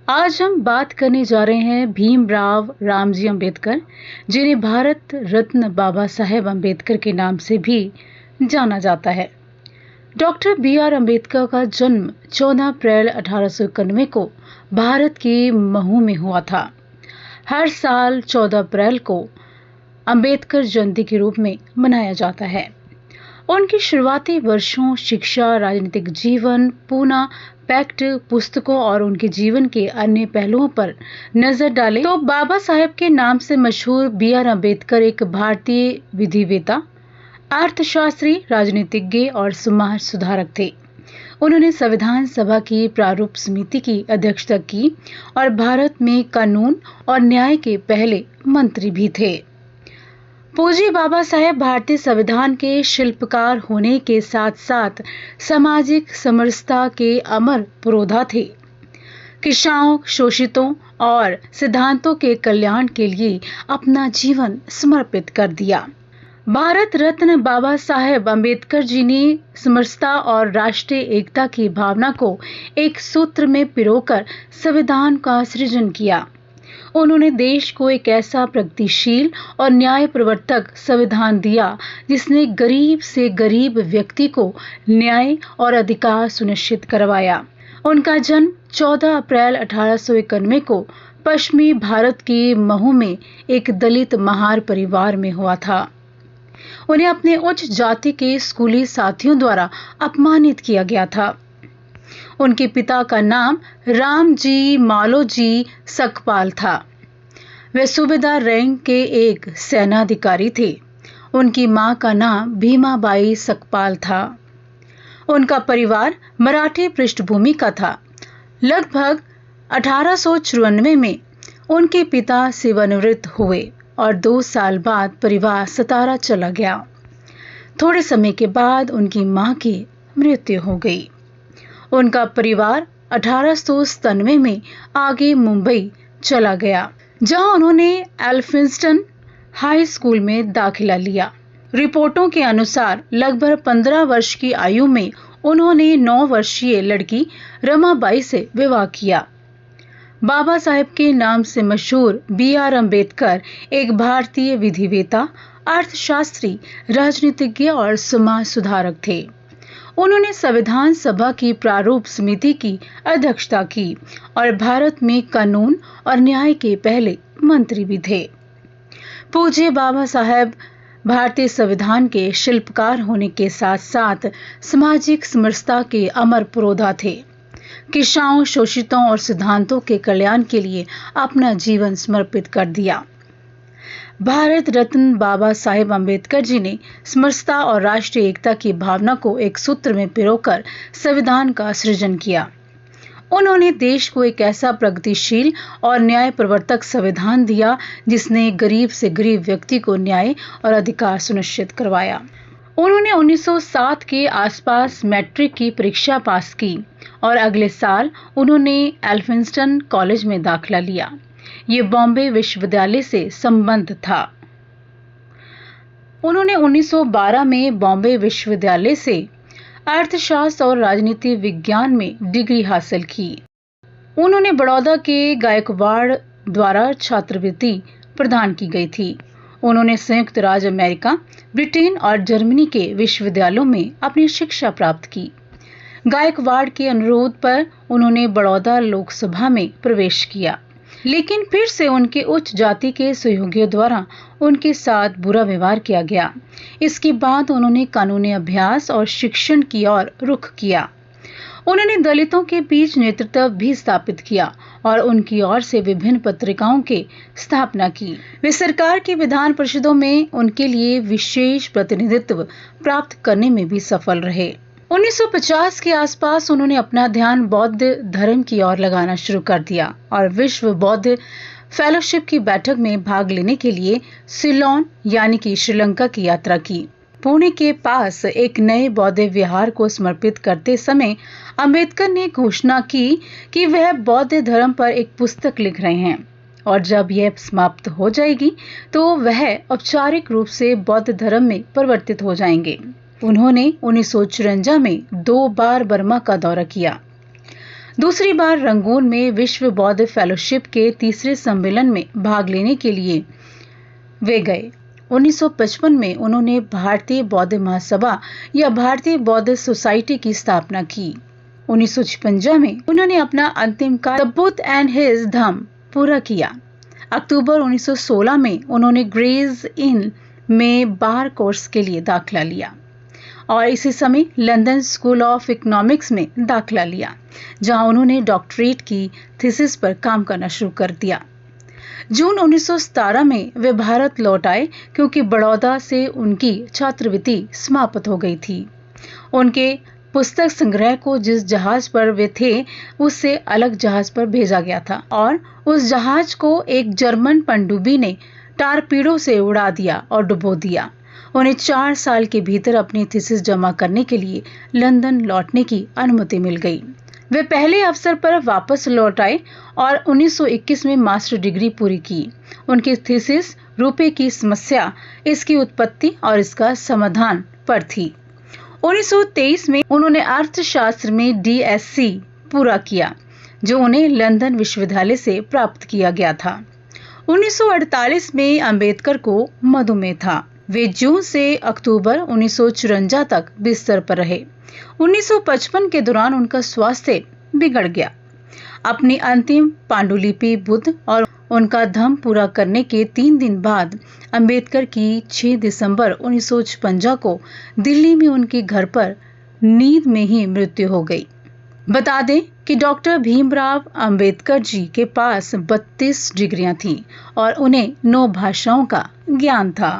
आज हम बात करने जा रहे हैं भीमराव रामजी अंबेडकर, जिन्हें भारत रत्न बाबा साहेब अंबेडकर के नाम से भी जाना जाता है। Doctor B R. अंबेडकर का जन्म 14 अप्रैल 1891 को भारत के महू में हुआ था। हर साल 14 अप्रैल को अंबेडकर जयंती के रूप में मनाया जाता है। उनकी शुरुआती वर्षों, शिक्षा, राजनीतिक जीवन, पूना पैक्ट, पुस्तकों और उनके जीवन के अन्य पहलुओं पर नजर डालें तो बाबा साहेब के नाम से मशहूर बी.आर. अंबेडकर एक भारतीय विधिवेत्ता, अर्थशास्त्री, राजनीतिज्ञ और समाज सुधारक थे। उन्होंने संविधान सभा की प्रारूप समिति की अध्यक्षता की और भारत में कानून और न्याय के पहले मंत्री भी थे। पूज्य बाबा साहेब भारतीय संविधान के शिल्पकार होने के साथ साथ सामाजिक समरसता के अमर पुरोधा थे। किसानों, शोषितों और सिद्धांतों के कल्याण के लिए अपना जीवन समर्पित कर दिया। भारत रत्न बाबा साहेब अंबेडकर जी ने समरसता और राष्ट्रीय एकता की भावना को एक सूत्र में पिरोकर संविधान का सृजन किया। उन्होंने देश को एक ऐसा प्रगतिशील और न्याय प्रवर्तक संविधान दिया जिसने गरीब से गरीब व्यक्ति को न्याय और अधिकार सुनिश्चित करवाया। उनका जन्म 14 अप्रैल 1891 को पश्चिमी भारत के महू में एक दलित महार परिवार में हुआ था। उन्हें अपने उच्च जाति के स्कूली साथियों द्वारा अपमानित किया गया था। उनके पिता का नाम रामजी मालोजी सकपाल था। वे सूबेदार रैंक के एक सेनाधिकारी थे। उनकी मां का नाम भीमाबाई सकपाल था। उनका परिवार मराठी पृष्ठभूमि का था। लगभग 1894 में उनके पिता सेवानिवृत्त हुए और 2 साल बाद परिवार सतारा चला गया। थोड़े समय के बाद उनकी मां की मृत्यु हो गई। उनका परिवार 1897 में आगे मुंबई चला गया, जहां उन्होंने एल्फिंस्टन हाई स्कूल में दाखिला लिया। रिपोर्टों के अनुसार लगभग 15 वर्ष की आयु में उन्होंने 9 वर्षीय लड़की रमाबाई से विवाह किया। बाबा साहेब के नाम से मशहूर बी.आर. अंबेडकर एक भारतीय विधिवेत्ता, अर्थशास्त्री, राजनीतिज्ञ और समाज सुधारक थे। उन्होंने संविधान सभा की प्रारूप समिति की अध्यक्षता की और भारत में कानून और न्याय के पहले मंत्री भी थे। पूज्य बाबा साहेब भारतीय संविधान के शिल्पकार होने के साथ साथ सामाजिक समरसता के अमर पुरोधा थे। किसानों, शोषितों और सिद्धांतों के कल्याण के लिए अपना जीवन समर्पित कर दिया। भारत रत्न बाबा साहेब अंबेडकर जी ने समरसता और राष्ट्रीय एकता की भावना को एक सूत्र में पिरोकर संविधान का सृजन किया। उन्होंने देश को एक ऐसा प्रगतिशील और न्याय प्रवर्तक संविधान दिया जिसने गरीब से गरीब व्यक्ति को न्याय और अधिकार सुनिश्चित करवाया। उन्होंने 1907 के आसपास मैट्रिक की परीक्षा पास की और अगले साल उन्होंने एल्फिंस्टन कॉलेज में दाखिला लिया। ये बॉम्बे विश्वविद्यालय से संबद्ध था। उन्होंने 1912 में बॉम्बे विश्वविद्यालय से अर्थशास्त्र और राजनीति विज्ञान में डिग्री हासिल की। उन्होंने बड़ौदा के गायकवाड़ द्वारा छात्रवृत्ति प्रदान की गई थी। उन्होंने संयुक्त राज्य अमेरिका, ब्रिटेन और जर्मनी के विश्वविद्यालयों में अपनी शिक्षा प्राप्त की। गायकवाड़ के अनुरोध पर उन्होंने बड़ौदा लोकसभा में प्रवेश किया, लेकिन फिर से उनके उच्च जाति के सहयोगियों द्वारा उनके साथ बुरा व्यवहार किया गया। इसके बाद उन्होंने कानूनी अभ्यास और शिक्षण की ओर रुख किया। उन्होंने दलितों के बीच नेतृत्व भी स्थापित किया और उनकी ओर से विभिन्न पत्रिकाओं की स्थापना की। वे सरकार की विधान परिषदों में उनके लिए विशेष प्रतिनिधित्व प्राप्त करने में भी सफल रहे। 1950 के आसपास उन्होंने अपना ध्यान बौद्ध धर्म की ओर लगाना शुरू कर दिया और विश्व बौद्ध फेलोशिप की बैठक में भाग लेने के लिए सिलोन यानी कि श्रीलंका की यात्रा की। पुणे के पास एक नए बौद्ध विहार को समर्पित करते समय अंबेडकर ने घोषणा की कि वह बौद्ध धर्म पर एक पुस्तक लिख रहे हैं और जब यह समाप्त हो जाएगी तो वह औपचारिक रूप से बौद्ध धर्म में परिवर्तित हो जाएंगे। उन्होंने 1954 में 2 बार बर्मा का दौरा किया। दूसरी बार रंगून में विश्व बौद्ध फेलोशिप के तीसरे सम्मेलन में भाग लेने के लिए वे गए। 1955 में उन्होंने भारतीय बौद्ध महासभा या भारतीय बौद्ध सोसाइटी की स्थापना की। 1956 में उन्होंने अपना अंतिम कार्य द बुद्ध एंड हिज धम्म पूरा किया। अक्टूबर 1916 में उन्होंने ग्रेज इन में बार कोर्स के लिए दाखिला लिया और इसी समय लंदन स्कूल ऑफ इकोनॉमिक्स में दाखिला लिया, जहां उन्होंने डॉक्टरेट की थीसिस पर काम करना शुरू कर दिया। जून 1917 में वे भारत लौट आए क्योंकि बड़ौदा से उनकी छात्रवृत्ति समाप्त हो गई थी। उनके पुस्तक संग्रह को जिस जहाज पर वे थे उससे अलग जहाज पर भेजा गया था और उस जहाज को एक जर्मन पनडुब्बी ने टारपीडो से उड़ा दिया और डुबो दिया। उन्हें 4 साल के भीतर अपनी थीसिस जमा करने के लिए लंदन लौटने की अनुमति मिल गई। वे पहले अवसर पर वापस लौट आए और 1921 में मास्टर डिग्री पूरी की। उनकी थीसिस रुपए की समस्या, इसकी उत्पत्ति और इसका समाधान पर थी। 1923 में उन्होंने अर्थशास्त्र में DSc पूरा किया, जो उन्हें लंदन विश्वविद्यालय से प्राप्त किया गया था। 1948 में अंबेडकर को मधुमेह था। वे जून से अक्टूबर 1954 तक बिस्तर पर रहे। 1955 के दौरान उनका स्वास्थ्य बिगड़ गया। अपनी अंतिम पांडुलिपि बुद्ध और उनका धम्म पूरा करने के 3 दिन बाद अंबेडकर की 6 दिसंबर 1956 को दिल्ली में उनके घर पर नींद में ही मृत्यु हो गई। बता दें कि डॉक्टर भीमराव अंबेडकर जी के पास 32 डिग्रियां थीं और उन्हें 9 भाषाओं का ज्ञान था।